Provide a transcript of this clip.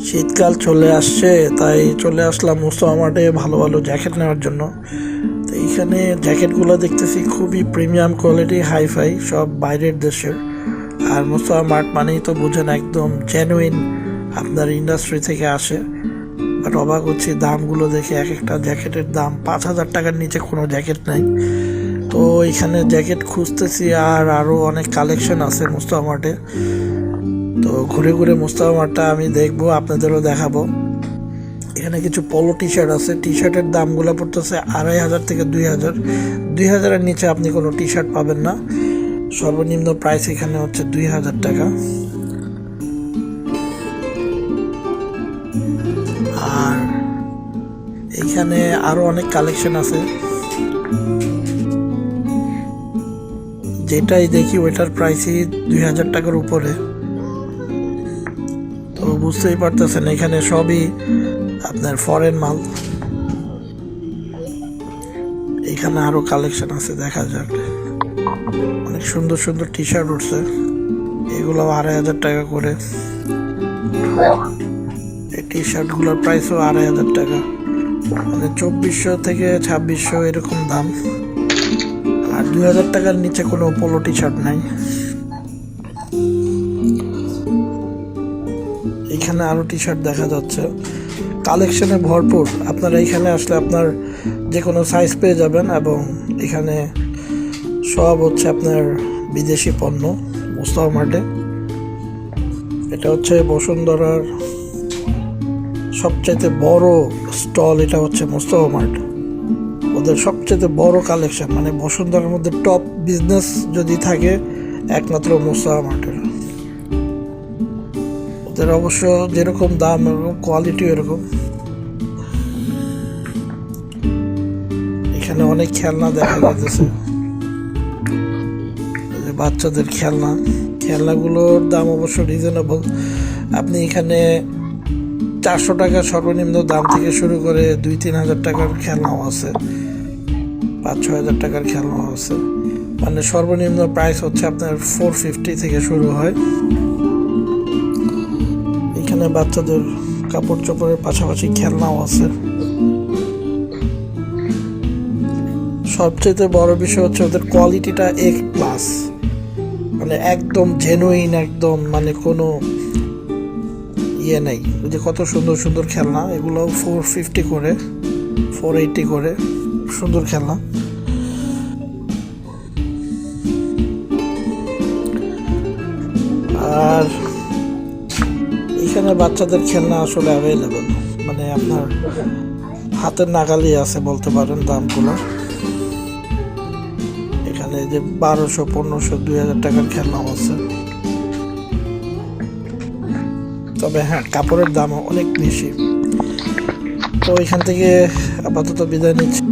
শীতকাল চলে আসছে, তাই চলে আসলাম মুস্তফা মার্টে ভালো ভালো জ্যাকেট নেওয়ার জন্য। তো এইখানে জ্যাকেটগুলো দেখতেছি খুবই প্রিমিয়াম কোয়ালিটি, হাইফাই, সব বাইরের দেশের। আর মুস্তফা মার্ট মানেই তো বুঝেন একদম জেনুইন, আপনার ইন্ডাস্ট্রি থেকে আসে। বাট অবাক হচ্ছি দামগুলো দেখে, এক একটা জ্যাকেটের দাম 5,000 টাকার নিচে কোনো জ্যাকেট নাই। তো এখানে জ্যাকেট খুঁজতেছি, আর আরও অনেক কালেকশন আছে মুস্তফা মার্টে। তো ঘুরে ঘুরে মুস্তফা মার্টটা আমি দেখবো, আপনাদেরও দেখাবো। এখানে কিছু পলো টি শার্ট আছে। টি শার্টের দামগুলো পড়তেছে 2,500 থেকে 2,000। 2,000-এর নিচে আপনি কোনো টি শার্ট পাবেন না। সর্বনিম্ন প্রাইস এখানে হচ্ছে 2,000 টাকা। আর এইখানে আরো অনেক কালেকশন আছে, যেটাই দেখি ওইটার প্রাইসই 2,000 টাকার উপরে। তো বুঝতেই পারতেছেন এখানে সবই আপনার ফরেন মাল। এখানে আরো কালেকশন আছে, দেখা যাক। অনেক সুন্দর সুন্দর টি শার্ট উঠছে, এগুলো 2,500 টাকা করে। এই টি শার্টগুলোর প্রাইসও 2,500 টাকা, মানে 2,400 থেকে 2,600 এরকম দাম। আর 2,000 টাকার নিচে কোনো পোলো টি শার্ট নাই। এখানে আরো টি শার্ট দেখা যাচ্ছে, কালেকশনে ভরপুর। আপনারা এখানে আসলে আপনার যে কোনো সাইজ পেয়ে যাবেন, এবং এখানে সব হচ্ছে আপনার বিদেশি পণ্য মুস্তফা মার্টে। এটা হচ্ছে বসুন্ধরার সবচাইতে বড় স্টল, এটা হচ্ছে মুস্তফা মার্ট। ওদের সবচেয়ে বড় কালেকশন, মানে বসুন্ধরার মধ্যে টপ বিজনেস যদি থাকে একমাত্র মুস্তফা মার্টের। ওদের অবশ্য যেরকম দাম এরকম কোয়ালিটি এরকম। এখানে অনেক খেলনা দেখা যাচ্ছে, বাচ্চাদের খেলনাগুলোর দাম অবশ্য রিজনেবল। আপনি এখানে 400 টাকা সর্বনিম্ন দাম থেকে শুরু করে 2-3 হাজার টাকার খেলনাও আছে, 5-6 হাজার টাকার খেলনাও আছে। মানে সর্বনিম্ন প্রাইস হচ্ছে আপনার 450 থেকে শুরু হয়। এখানে বাচ্চাদের কাপড় চোপড়ের পাশাপাশি খেলনাও আছে। সবচেয়ে বড় বিষয় হচ্ছে ওদের কোয়ালিটিটা A+, মানে একদম জেনুইন, একদম মানে কোনো ইয়ে নেই। যে কত সুন্দর সুন্দর খেলনা, এগুলো 450 করে, 480 করে, সুন্দর খেলনা। আর এখানে বাচ্চাদের খেলনা আসলে অ্যাভেলেবেল, মানে আপনার হাতের নাগালি আছে বলতে পারেন দামগুলো। এখানে যে 1,200, 1,500, 2,000 টাকার খেলনাও আছে। তবে হ্যাঁ, কাপড়ের দাম অনেক বেশি। তো এখান থেকে আপাতত বিদায় নিচ্ছি।